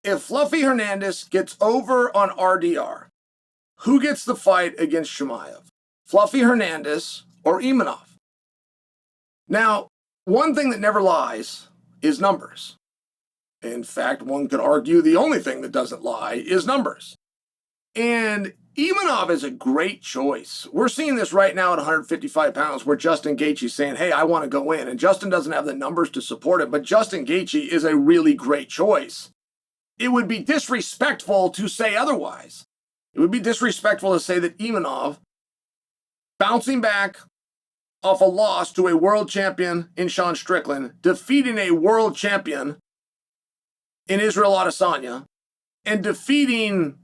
If Fluffy Hernandez gets over on RDR, who gets the fight against Chimaev? Fluffy Hernandez or Imanov? Now, one thing that never lies is numbers. In fact, one could argue the only thing that doesn't lie is numbers. And Imanov is a great choice. We're seeing this right now at 155 pounds where Justin Gaethje's saying, hey, I want to go in. And Justin doesn't have the numbers to support it, but Justin Gaethje is a really great choice. It would be disrespectful to say otherwise. It would be disrespectful to say that Imanov, bouncing back off a loss to a world champion in Sean Strickland, defeating a world champion in Israel Adesanya, and defeating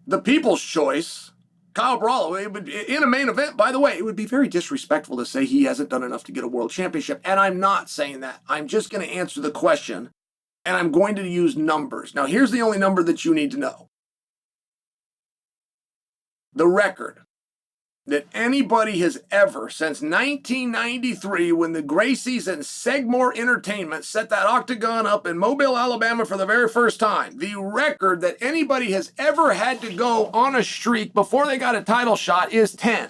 the people's choice, Kyle Brawler, in a main event, by the way, it would be very disrespectful to say he hasn't done enough to get a world championship. And I'm not saying that. I'm just going to answer the question, and I'm going to use numbers. Now, here's the only number that you need to know. The record that anybody has ever, since 1993, when the Gracies and Segmore Entertainment set that octagon up in Mobile, Alabama for the very first time, the record that anybody has ever had to go on a streak before they got a title shot is 10.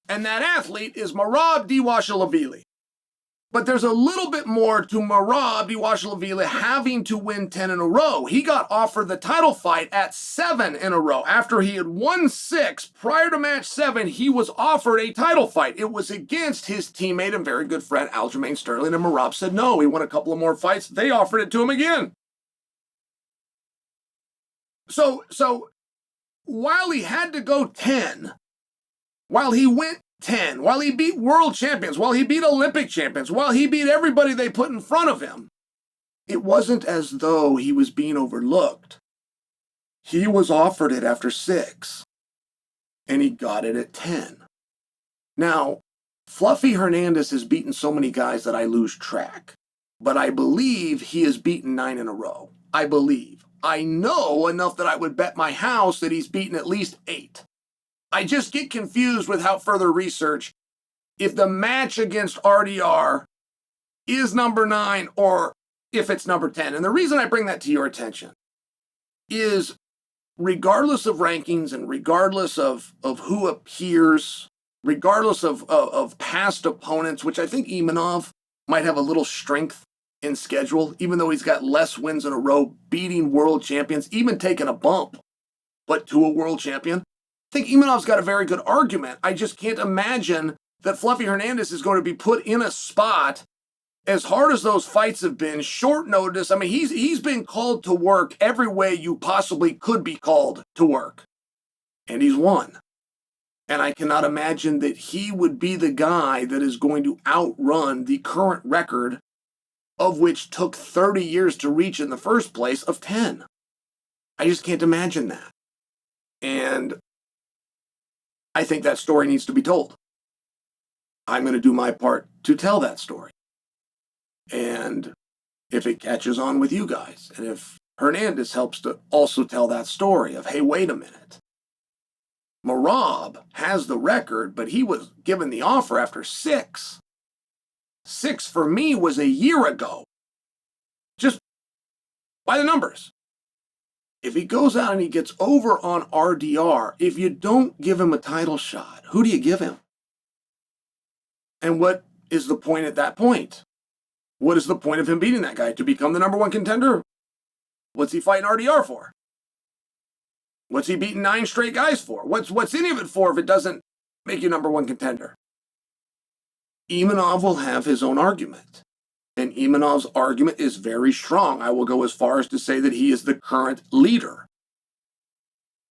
And that athlete is Merab Dvalishvili. But there's a little bit more to Merab Dvalishvili having to win 10 in a row. He got offered the title fight at 7 in a row. After he had won 6, prior to match 7, he was offered a title fight. It was against his teammate and very good friend, Aljamain Sterling, and Merab said no. He won a couple of more fights. They offered it to him again. So while he had to go 10, while he went 10, while he beat world champions, while he beat Olympic champions, while he beat everybody they put in front of him, it wasn't as though he was being overlooked. He was offered it after 6, and he got it at 10. Now, Fluffy Hernandez has beaten so many guys that I lose track, but I believe he has beaten 9 in a row. I believe. I know enough that I would bet my house that he's beaten at least 8. I just get confused without further research if the match against RDR is number 9 or if it's number 10. And the reason I bring that to your attention is regardless of rankings and regardless of who appears, regardless of past opponents, which I think Imanov might have a little strength in schedule, even though he's got less wins in a row, beating world champions, even taking a bump, but to a world champion. I think Imanov's got a very good argument. I just can't imagine that Fluffy Hernandez is going to be put in a spot as hard as those fights have been, short notice. I mean, he's been called to work every way you possibly could be called to work. And he's won. And I cannot imagine that he would be the guy that is going to outrun the current record, of which took 30 years to reach in the first place, of 10. I just can't imagine that. And I think that story needs to be told. I'm going to do my part to tell that story. And if it catches on with you guys, and if Hernandez helps to also tell that story of, hey, wait a minute. Merab has the record, but he was given the offer after 6. 6 for me was a year ago. Just by the numbers. If he goes out and he gets over on RDR, if you don't give him a title shot, who do you give him? And what is the point at that point? What is the point of him beating that guy? To become the number 1 contender? What's he fighting RDR for? What's he beating 9 straight guys for? What's any of it for if it doesn't make you number 1 contender? Imanov will have his own argument. And Imanov's argument is very strong. I will go as far as to say that he is the current leader.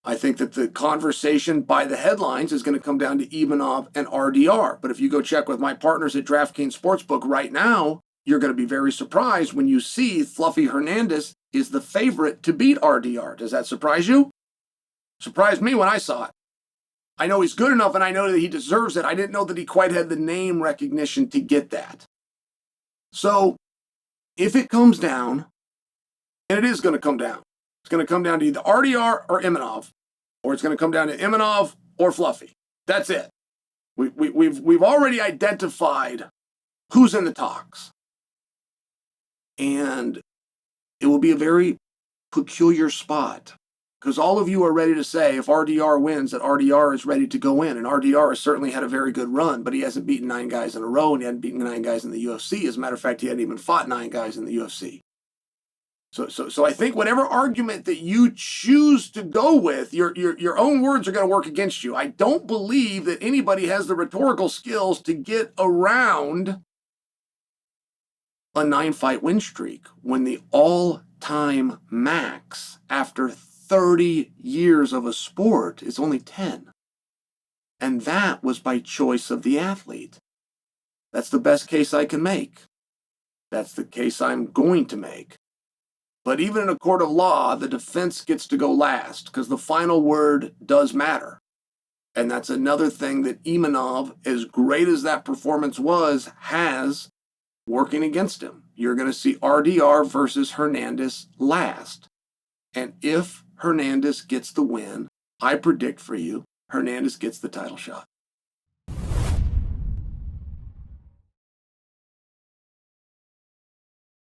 I think that the conversation by the headlines is going to come down to Imanov and RDR. But if you go check with my partners at DraftKings Sportsbook right now, you're going to be very surprised when you see Fluffy Hernandez is the favorite to beat RDR. Does that surprise you? Surprised me when I saw it. I know he's good enough and I know that he deserves it. I didn't know that he quite had the name recognition to get that. So, if it comes down, and it is going to come down, it's going to come down to either RDR or Imanov, or it's going to come down to Imanov or Fluffy. That's it. We've already identified who's in the talks. And it will be a very peculiar spot. Because all of you are ready to say if RDR wins that RDR is ready to go in. And RDR has certainly had a very good run, but he hasn't beaten 9 guys in a row, and he hadn't beaten 9 guys in the UFC. As a matter of fact, he hadn't even fought 9 guys in the UFC. So I think whatever argument that you choose to go with, your own words are going to work against you. I don't believe that anybody has the rhetorical skills to get around a 9-fight win streak when the all-time max after 30 years of a sport is only 10. And that was by choice of the athlete. That's the best case I can make. That's the case I'm going to make. But even in a court of law, the defense gets to go last because the final word does matter. And that's another thing that Imanov, as great as that performance was, has working against him. You're going to see RDR versus Hernandez last. And if Hernandez gets the win, I predict for you, Hernandez gets the title shot.